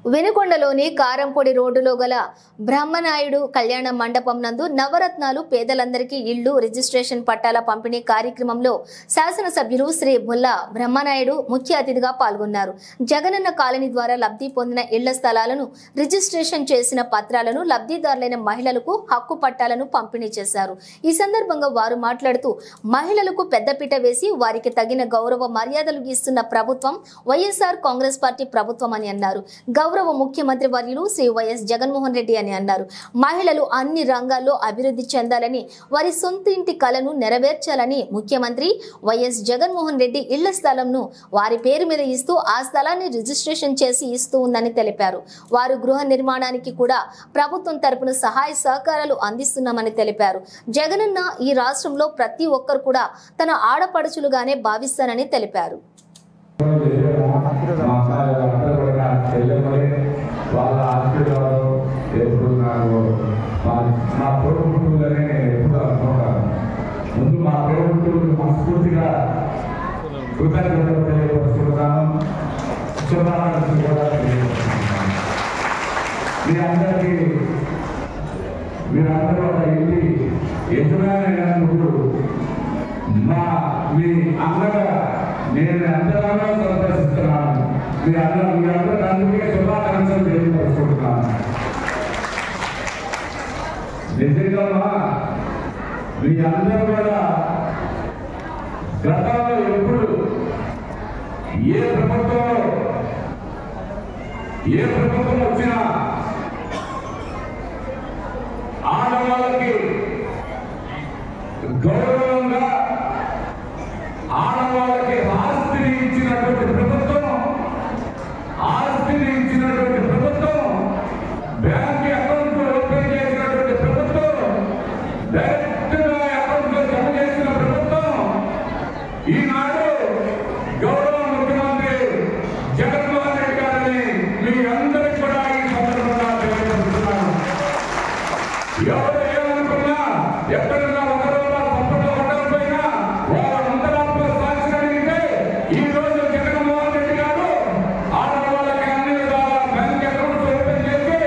వెనుకొండలోని కారంపొడి రోడ్డులో గల బ్రహ్మనాయుడు కళ్యాణ మండపం నందు నవరత్నాలు పేదలందరికీ ఇళ్లు రిజిస్ట్రేషన్ పట్టాల పంపిణీ కార్యక్రమంలో శాసనసభ్యులు శ్రీ బుల్లా బ్రహ్మనాయుడు ముఖ్య అతిథిగా పాల్గొన్నారు. జగనన్న కాలనీ ద్వారా లబ్ధి పొందిన ఇళ్ల స్థలాలను రిజిస్ట్రేషన్ చేసిన పత్రాలను లబ్ధిదారులైన మహిళలకు హక్కు పట్టాలను పంపిణీ చేశారు. ఈ సందర్భంగా వారు మాట్లాడుతూ మహిళలకు పెద్దపీట వేసి వారికి తగిన గౌరవ మర్యాదలు ఇస్తున్న ప్రభుత్వం వైఎస్ఆర్ కాంగ్రెస్ పార్టీ ప్రభుత్వం అని అన్నారు. గౌరవ ముఖ్యమంత్రి వర్యులు శ్రీ వైఎస్ జగన్మోహన్ రెడ్డి అని అన్నారు. మహిళలు అన్ని రంగాల్లో అభివృద్ధి చెందాలని, వారి సొంత ఇంటి కలను నెరవేర్చాలని ముఖ్యమంత్రి వైఎస్ జగన్మోహన్ రెడ్డి ఇళ్ల స్థలంను వారి పేరు మీద ఇస్తూ ఆ స్థలాన్ని రిజిస్ట్రేషన్ చేసి ఇస్తూ ఉందని తెలిపారు. వారు గృహ నిర్మాణానికి కూడా ప్రభుత్వం తరపున సహాయ సహకారాలు అందిస్తున్నామని తెలిపారు. జగనన్న ఈ రాష్ట్రంలో ప్రతి ఒక్కరు కూడా తన ఆడపడుచులుగానే భావిస్తానని తెలిపారు. వాళ్ళ ఆశీర్వాదం ఎప్పుడు నాకు మా తోడుపుట్టులనే ఎప్పుడు అనుకుంటాను. ముందు మా తోడుపుట్టులకు మనస్ఫూర్తిగా కృతజ్ఞతలు తెలియపరుస్తున్నాను. శుభాకాంక్షలు కూడా తెలియపరుస్తున్నాను. మీరందరూ ఒక ఇంటి యజమానైనందుకు మీ అందగా నేను ఎంతగానో సంతోషిస్తున్నాను. మీరందరూ అందుకే శుభాకాంక్షలు తెలియపరుచుకుంటున్నాను. నిజంగా మీ అందరూ కూడా గతంలో ఎప్పుడు ఏ ప్రభుత్వం వచ్చినా ఆడవాళ్ళకి గౌరవంగా ఆడవాళ్ళకి ఆస్తిని ఇచ్చినటువంటి ప్రభుత్వం, ఆస్తిని ఇచ్చినటువంటి ప్రభుత్వం, బ్యాంక్ అకౌంట్ ఓపెన్ చేసినటువంటి ప్రభుత్వం, డైరెక్ట్ గా అకౌంట్ లో జమ చేసిన ప్రభుత్వం ఈనాడు గౌరవ ముఖ్యమంత్రి జగన్మోహన్ రెడ్డి గారిని మీ అందరికీ కూడా ఈ సందర్భంగా తెలియజేస్తున్నాను. ఎవరు ఏమనుకున్నా ఎక్కడన్నా ఒకరు తప్పగా ఉండకపోయినా వాళ్ళ అంతరాత్మ సాక్షిగా ఈ రోజు జగన్మోహన్ రెడ్డి గారు ఆడవాళ్ళకి అన్ని విధాల బ్యాంక్ అకౌంట్స్ ఓపెన్ చేసి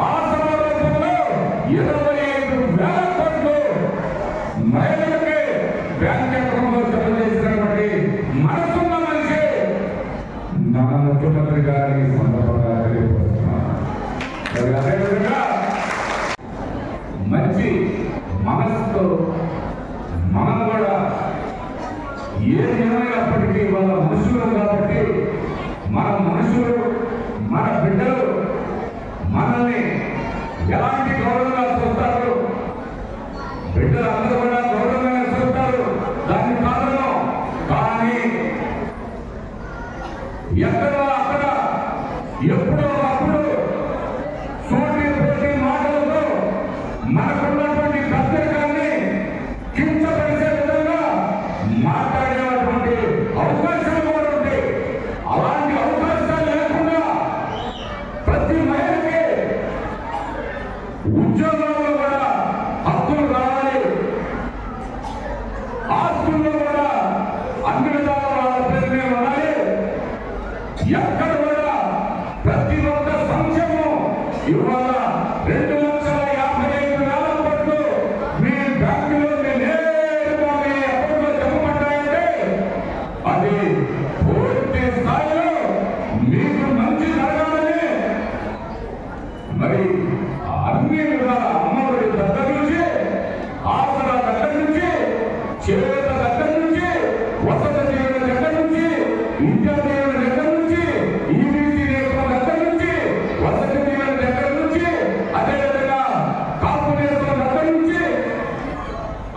ఆ సమావేశంలో 25,000 కోట్లు మహిళలకి బ్యాంక్ అకౌంట్ లో జమ చేసినటువంటి మనసున్న మనిషి మన ముఖ్యమంత్రి గారి సందర్భంగా తెలియజేస్తున్నాను. అదేవిధంగా మంచి మనసుతో మనం కూడా ఏమైనప్పటికీ వాళ్ళ మనుషులు కాబట్టి మన మనుషులు, మన బిడ్డలు మనల్ని ఎలాంటి గౌరవంగా చూస్తారు, బిడ్డలు అందరూ కూడా గౌరవంగా చూస్తారు. దాని కారణం కానీ ఎక్కడో అక్కడ ఎప్పుడో అప్పుడు సోటి పోటీ మాటలతో మనకున్నటువంటి పత్రికాన్ని కించపరిచే విధంగా మాట్లాడేటువంటి అవకాశాలు కూడా ఉంటాయి. అలాంటి అవకాశాలు లేకుండా ప్రతి మహిళకి ఉద్యోగాల్లో కూడా హక్కులు రావాలి, ఆస్తుల్లో కూడా అన్ని విధాల వాళ్ళ పేరు మీద ఉండాలి. ఎక్కడ కూడా ప్రతి ఒక్క సంక్షేమం ఇవాళ 2,55,000 కోట్లు మీ బ్యాంకులో నేరుగా మీ అకౌంట్లో జమ పడ్డాయంటే అది పూర్తి స్థాయిలో మీకు మంచి జరగాలని మరి అన్ని విధాల అమ్మఒడి దగ్గర నుంచి, ఆసరా దగ్గర నుంచి, చేత దగ్గర నుంచి, వసతి దీవెన దగ్గర నుంచి, విద్యా దీవెన దగ్గర నుంచి, ఈబీసీ నేతల దగ్గర నుంచి, వసతి దీవెన దగ్గర నుంచి, అదేవిధంగా కాపు నేతల దగ్గర నుంచి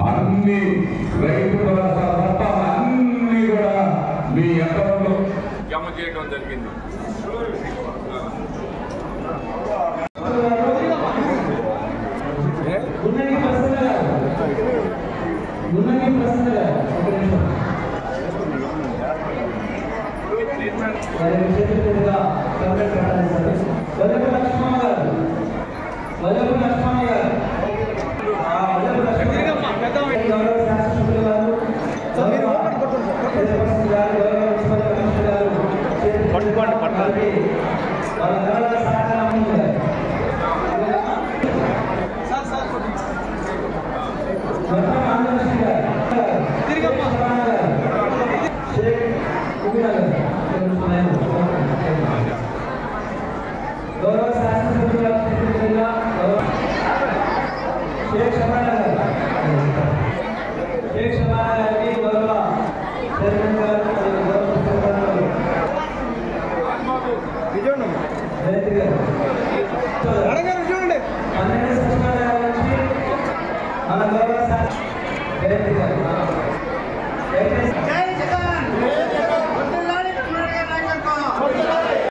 అన్ని రైతు భరోసా తప్ప అన్ని కూడా మీ అకౌంట్లో జమ చేయడం జరిగింది. పట్టుకోండి గౌరవ శాసనసభ్యుల